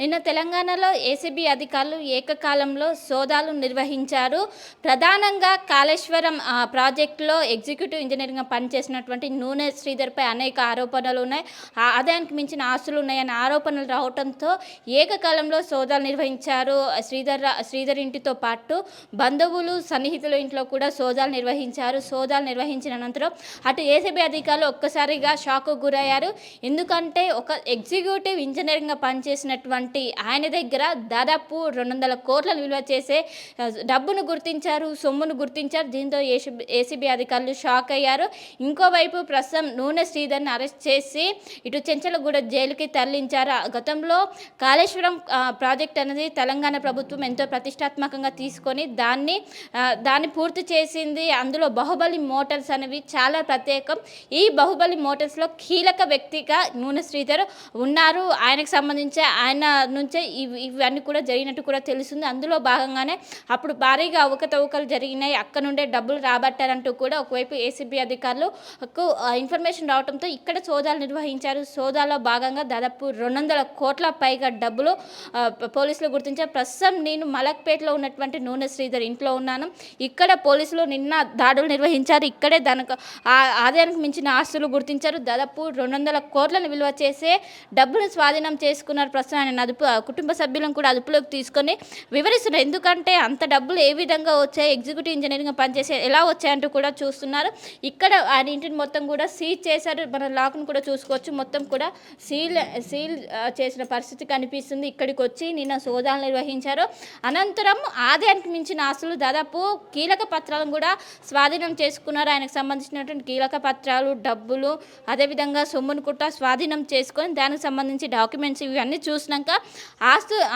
నిన్న తెలంగాణలో ఏసీబీ అధికారులు ఏకకాలంలో సోదాలు నిర్వహించారు. ప్రధానంగా కాళేశ్వరం ప్రాజెక్టులో ఎగ్జిక్యూటివ్ ఇంజనీరింగ్గా పనిచేసినటువంటి నూనె శ్రీధర్పై అనేక ఆరోపణలు ఉన్నాయి. ఆదాయానికి మించిన ఆస్తులు ఉన్నాయన్న ఆరోపణలు రావడంతో ఏకకాలంలో సోదాలు నిర్వహించారు. శ్రీధర్ ఇంటితో పాటు బంధువులు సన్నిహితుల ఇంట్లో కూడా సోదాలు నిర్వహించారు. సోదాలు నిర్వహించిన అనంతరం అటు ఏసీబీ అధికారులు ఒక్కసారిగా షాక్కు గురయ్యారు. ఎందుకంటే ఒక ఎగ్జిక్యూటివ్ ఇంజనీరింగ్గా పనిచేసినటువంటి ఆయన దగ్గర దాదాపు 200 కోట్లను విలువ చేసే డబ్బును గుర్తించారు, సొమ్మును గుర్తించారు. దీంతో ఏసీబీ అధికారులు షాక్ అయ్యారు. ఇంకోవైపు ప్రస్తుతం నూనె శ్రీధర్ని అరెస్ట్ చేసి ఇటు చెంచలగూడ జైలుకి తరలించారు. గతంలో కాళేశ్వరం ప్రాజెక్ట్ అనేది తెలంగాణ ప్రభుత్వం ఎంతో ప్రతిష్టాత్మకంగా తీసుకొని దాన్ని పూర్తి చేసింది. అందులో బాహుబలి మోటార్స్ అనేవి చాలా ప్రత్యేకం. ఈ బాహుబలి మోటార్స్లో కీలక వ్యక్తిగా నూనె శ్రీధర్ ఉన్నారు. ఆయనకు సంబంధించి ఆయన నుంచే ఇవన్నీ కూడా జరిగినట్టు కూడా తెలుస్తుంది. అందులో భాగంగానే అప్పుడు భారీగా అవకతవకలు జరిగినాయి, అక్కడ నుండే డబ్బులు రాబట్టారంటూ కూడా ఒకవైపు ఏసీబీ అధికారులకు ఇన్ఫర్మేషన్ రావడంతో ఇక్కడ సోదాలు నిర్వహించారు. సోదాలో భాగంగా దాదాపు 200 కోట్ల పైగా డబ్బులు పోలీసులు గుర్తించారు. ప్రస్తుతం నేను మలక్పేటలో ఉన్నటువంటి నూనె శ్రీధర్ ఇంట్లో ఉన్నాను. ఇక్కడ పోలీసులు నిన్న దాడులు నిర్వహించారు. ఇక్కడే ఆదాయానికి మించిన ఆస్తులు గుర్తించారు. దాదాపు 200 కోట్లను విలువ చేసే డబ్బును స్వాధీనం చేసుకున్నారు. ప్రస్తుతం ఆయన కుటుంబ సభ్యులను కూడా అదుపులోకి తీసుకొని వివరిస్తున్నారు. ఎందుకంటే అంత డబ్బులు ఏ విధంగా వచ్చాయి, ఎగ్జిక్యూటివ్ ఇంజనీరింగ్ పనిచేసే ఎలా వచ్చాయంటూ కూడా చూస్తున్నారు. ఇక్కడ ఆయన ఇంటిని మొత్తం కూడా సీజ్ చేశారు. మన లాక్ను కూడా చూసుకోవచ్చు. మొత్తం కూడా సీల్ చేసిన పరిస్థితి కనిపిస్తుంది. ఇక్కడికి వచ్చి నిన్న సోదాలు నిర్వహించారు. అనంతరం ఆదాయానికి మించిన ఆస్తులు దాదాపు కీలక పత్రాలను కూడా స్వాధీనం చేసుకున్నారు. ఆయనకు సంబంధించినటువంటి కీలక పత్రాలు, డబ్బులు, అదేవిధంగా సొమ్మును కూడా స్వాధీనం చేసుకొని దానికి సంబంధించి డాక్యుమెంట్స్ ఇవన్నీ చూసినాక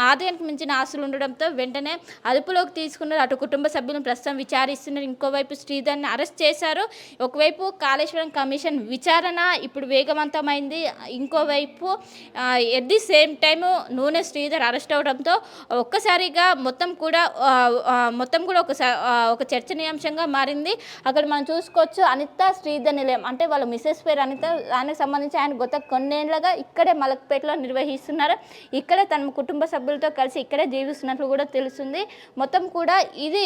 ఆదాయానికి మించిన ఆస్తులు ఉండడంతో వెంటనే అదుపులోకి తీసుకున్నారు. అటు కుటుంబ సభ్యులను ప్రస్తుతం విచారిస్తున్నారు. ఇంకోవైపు శ్రీధర్ని అరెస్ట్ చేశారు. ఒకవైపు కాళేశ్వరం కమిషన్ విచారణ ఇప్పుడు వేగవంతమైంది. ఇంకోవైపు ఎట్ ది సేమ్ టైము నూనె శ్రీధర్ అరెస్ట్ అవడంతో ఒక్కసారిగా మొత్తం కూడా ఒక చర్చనీయాంశంగా మారింది. అక్కడ మనం చూసుకోవచ్చు అనిత శ్రీధర్ నిలయం, అంటే వాళ్ళ మిసెస్ పేరు అనిత. దానికి సంబంధించి ఆయన గత కొన్నేళ్లుగా ఇక్కడే మలక్పేటలో నిర్వహిస్తున్నారు. ఇక్కడే తన కుటుంబ సభ్యులతో కలిసి ఇక్కడే జీవిస్తున్నట్లు కూడా తెలుస్తుంది. మొత్తం కూడా ఇది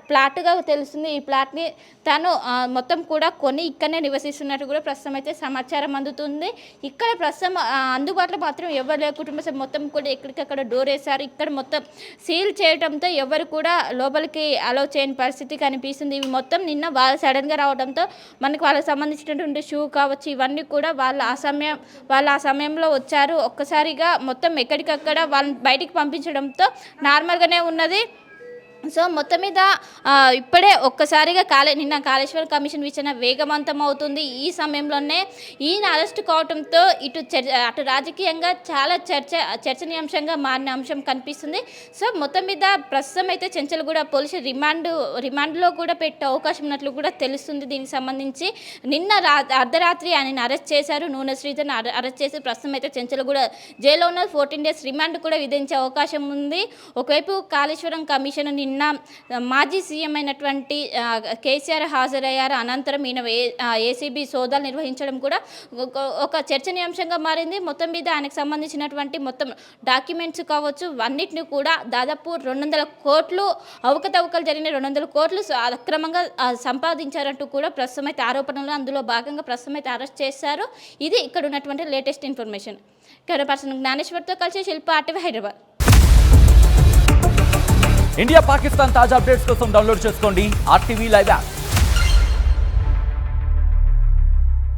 ప్లాట్గా తెలుస్తుంది. ఈ ప్లాట్ని తను మొత్తం కూడా కొని ఇక్కడనే నివసిస్తున్నట్టు కూడా ప్రస్తుతం అయితే సమాచారం అందుతుంది. ఇక్కడ ప్రస్తుతం అందుబాటులో మాత్రం ఎవరు లేరు. కుటుంబ సభ్యులు మొత్తం కూడా ఎక్కడికక్కడ డోర్ వేశారు. ఇక్కడ మొత్తం సీల్ చేయడంతో ఎవరు కూడా లోపలికి అలౌ చేయని పరిస్థితి కనిపిస్తుంది. ఇవి మొత్తం నిన్న వాళ్ళు సడన్గా రావడంతో మనకు వాళ్ళకి సంబంధించినటువంటి షూ కావచ్చు, ఇవన్నీ కూడా వాళ్ళు ఆ సమయంలో వచ్చారు. ఒక్కసారిగా మొత్తం ఎక్కడికక్కడ వాళ్ళని బయటికి పంపించడంతో నార్మల్గానే ఉన్నది. సో మొత్తం మీద ఇప్పుడే ఒక్కసారిగా నిన్న కాళేశ్వరం కమిషన్ విచారణ వేగవంతం అవుతుంది. ఈ సమయంలోనే ఈయన అరెస్ట్ కావడంతో అటు రాజకీయంగా చాలా చర్చనీయాంశంగా మారిన అంశం కనిపిస్తుంది. సో మొత్తం మీద ప్రస్తుతం అయితే చెంచలగూడ పోలీసు రిమాండ్లో కూడా పెట్టే అవకాశం ఉన్నట్లు కూడా తెలుస్తుంది. దీనికి సంబంధించి నిన్న అర్ధరాత్రి ఆయన అరెస్ట్ చేశారు. నూనె శ్రీధర్ని అరెస్ట్ చేసి ప్రస్తుతం అయితే చెంచలగూడ జైల్లో ఉన్న 14 days రిమాండ్ కూడా విధించే అవకాశం ఉంది. ఒకవైపు కాళేశ్వరం కమిషన్ నిన్న మాజీ సీఎం అయినటువంటి కేసీఆర్ హాజరయ్యారు. అనంతరం ఈయన ఏసీబీ సోదాలు నిర్వహించడం కూడా ఒక చర్చనీయాంశంగా మారింది. మొత్తం మీద ఆయనకు సంబంధించినటువంటి మొత్తం డాక్యుమెంట్స్ కావచ్చు, అన్నిటిని కూడా దాదాపు 200 కోట్లు అవకతవకలు జరిగిన 200 కోట్లు అక్రమంగా సంపాదించారంటూ కూడా ప్రస్తుతం అయితే ఆరోపణలు, అందులో భాగంగా ప్రస్తుతం అయితే అరెస్ట్ చేశారు. ఇది ఇక్కడ ఉన్నటువంటి లేటెస్ట్ ఇన్ఫర్మేషన్. కెమెరా పర్సన్ జ్ఞానేశ్వర్తో కలిసి శిల్ప, ఆర్టీవీ, హైదరాబాద్. ఇండియా పాకిస్తాన్ తాజా అప్డేట్స్ కోసం డౌన్లోడ్ చేసుకోండి RTV లైవ్ యాప్.